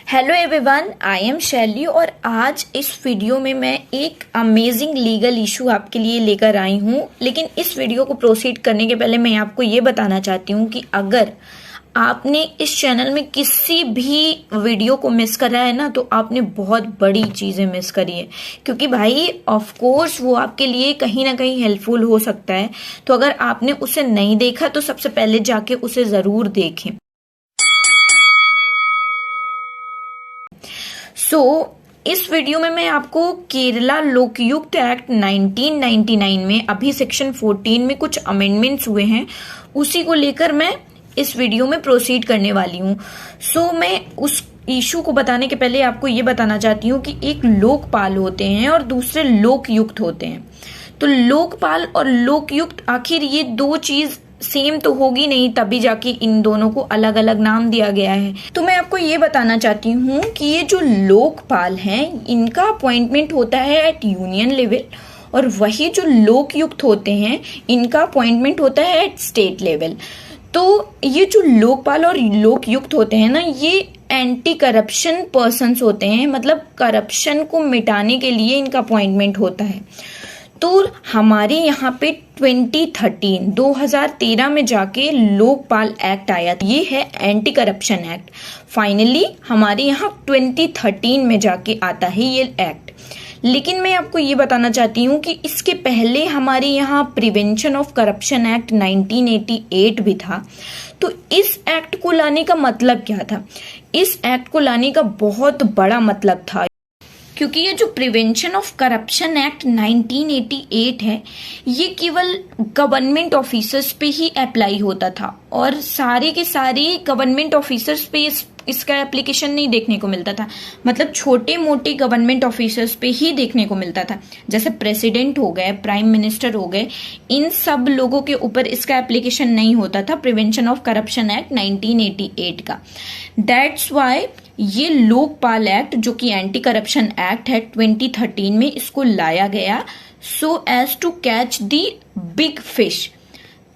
Hello everyone, I am शैली और आज इस वीडियो में मैं एक अमेजिंग लीगल इशू आपके लिए लेकर आई हूँ। लेकिन इस वीडियो को प्रोसीड करने के पहले मैं आपको ये बताना चाहती हूँ कि अगर आपने इस चैनल में किसी भी वीडियो को मिस करा है ना, तो आपने बहुत बड़ी चीजें मिस करी है। क्योंकि भाई ऑफ कोर्स वो आपके लिए कहीं ना कहीं हेल्पफुल हो सकता है। तो अगर आपने उसे नहीं देखा तो सबसे पहले जाके उसे जरूर देखें। इस वीडियो में मैं आपको केरला लोकयुक्त एक्ट 1999 में अभी सेक्शन 14 में कुछ अमेंडमेंट्स हुए हैं, उसी को लेकर मैं इस वीडियो में प्रोसीड करने वाली हूँ। मैं उस इशू को बताने के पहले आपको ये बताना चाहती हूँ कि एक लोकपाल होते हैं और दूसरे लोकयुक्त होते हैं। तो लोकपाल और लोकयुक्त आखिर ये दो चीज सेम तो होगी नहीं, तभी जाके इन दोनों को अलग अलग नाम दिया गया है। तो मैं आपको ये बताना चाहती हूँ कि ये जो लोकपाल हैं इनका अपॉइंटमेंट होता है एट यूनियन लेवल, और वही जो लोकयुक्त होते हैं इनका अपॉइंटमेंट होता है एट स्टेट लेवल। तो ये जो लोकपाल और लोकयुक्त होते हैं ना, ये एंटी करप्शन पर्सन्स होते हैं, मतलब करप्शन को मिटाने के लिए इनका अपॉइंटमेंट होता है। तो हमारे यहाँ पे 2013 में जाके लोकपाल एक्ट आया, ये है एंटी करप्शन एक्ट। फाइनली हमारे यहाँ 2013 में जाके आता है ये एक्ट। लेकिन मैं आपको ये बताना चाहती हूँ कि इसके पहले हमारे यहाँ प्रिवेंशन ऑफ करप्शन एक्ट 1988 भी था। तो इस एक्ट को लाने का मतलब क्या था? इस एक्ट को लाने का बहुत बड़ा मतलब था, क्योंकि ये जो प्रिवेंशन ऑफ करप्शन एक्ट 1988 है, ये केवल गवर्नमेंट ऑफिसर्स पे ही अप्लाई होता था और सारे के सारे गवर्नमेंट ऑफिसर्स पे इसका एप्लीकेशन नहीं देखने को मिलता था। मतलब छोटे मोटे गवर्नमेंट ऑफिसर्स पे ही देखने को मिलता था, जैसे प्रेसिडेंट हो गए, प्राइम मिनिस्टर हो गए, इन सब लोगों के ऊपर इसका एप्लीकेशन नहीं होता था प्रिवेंशन ऑफ करप्शन एक्ट 1988 का। दैट्स वाई ये लोकपाल एक्ट जो कि एंटी करप्शन एक्ट है 2013 में, इसको लाया गया so as to catch the big fish.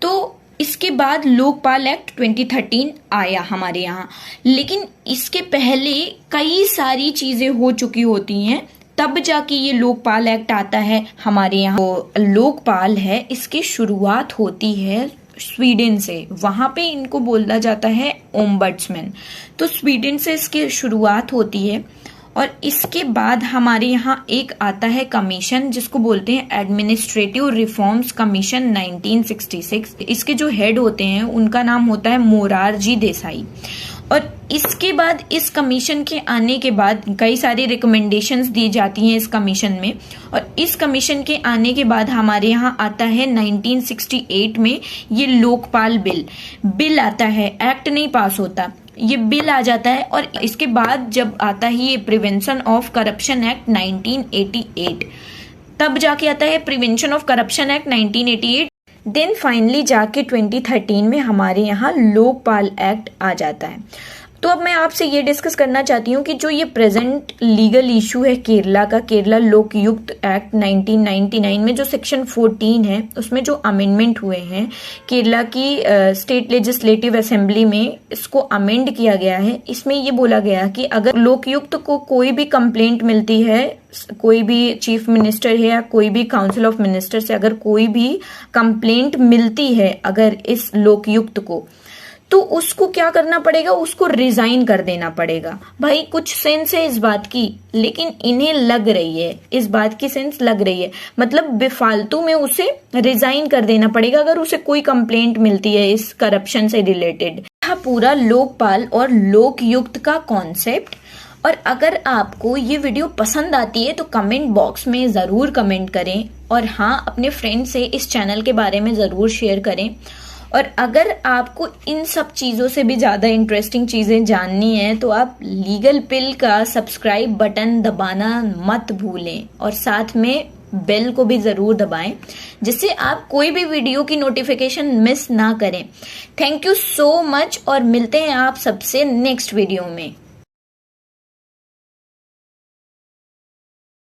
तो इसके बाद लोकपाल एक्ट 2013 आया हमारे यहाँ, लेकिन इसके पहले कई सारी चीजें हो चुकी होती हैं, तब जाके ये लोकपाल एक्ट आता है हमारे यहाँ। तो लोकपाल है, इसकी शुरुआत होती है स्वीडन से, वहां पे इनको बोला जाता है ओम्बड्समैन। तो स्वीडन से इसकी शुरुआत होती है और इसके बाद हमारे यहाँ एक आता है कमीशन, जिसको बोलते हैं एडमिनिस्ट्रेटिव रिफॉर्म्स कमीशन 1966। इसके जो हेड होते हैं उनका नाम होता है मोरारजी देसाई। और इसके बाद इस कमीशन के आने के बाद कई सारी रिकमेंडेशंस दी जाती हैं इस कमीशन में, और इस कमीशन के आने के बाद हमारे यहाँ आता है 1968 में ये लोकपाल बिल आता है। एक्ट नहीं पास होता, ये बिल आ जाता है। और इसके बाद जब आता है ये प्रिवेंशन ऑफ करप्शन एक्ट 1988, तब जाके आता है prevention of corruption act 1988। Then finally जाके 2013 में हमारे यहाँ लोकपाल एक्ट आ जाता है। तो अब मैं आपसे ये डिस्कस करना चाहती हूँ कि जो ये प्रेजेंट लीगल इशू है केरला का, केरला लोकयुक्त एक्ट 1999 में जो सेक्शन 14 है, उसमें जो अमेंडमेंट हुए हैं केरला की स्टेट लेजिस्लेटिव असेंबली में, इसको अमेंड किया गया है। इसमें ये बोला गया कि अगर लोकयुक्त को कोई भी कंप्लेंट मिलती है, कोई भी चीफ मिनिस्टर है या कोई भी काउंसिल ऑफ मिनिस्टर से अगर कोई भी कंप्लेंट मिलती है अगर इस लोकयुक्त को, तो उसको क्या करना पड़ेगा? उसको रिजाइन कर देना पड़ेगा। भाई कुछ सेंस है इस बात की, लेकिन इन्हें लग रही है, इस बात की सेंस लग रही है, मतलब बेफालतू में उसे रिजाइन कर देना पड़ेगा अगर उसे कोई कंप्लेंट मिलती है इस करप्शन से रिलेटेड। पूरा लोकपाल और लोकयुक्त का कॉन्सेप्ट। और अगर आपको ये वीडियो पसंद आती है तो कमेंट बॉक्स में जरूर कमेंट करें, और हाँ, अपने फ्रेंड से इस चैनल के बारे में जरूर शेयर करें। और अगर आपको इन सब चीजों से भी ज्यादा इंटरेस्टिंग चीजें जाननी है तो आप लीगल पिल का सब्सक्राइब बटन दबाना मत भूलें, और साथ में बेल को भी जरूर दबाएं, जिससे आप कोई भी वीडियो की नोटिफिकेशन मिस ना करें। थैंक यू सो मच, और मिलते हैं आप सबसे नेक्स्ट वीडियो में।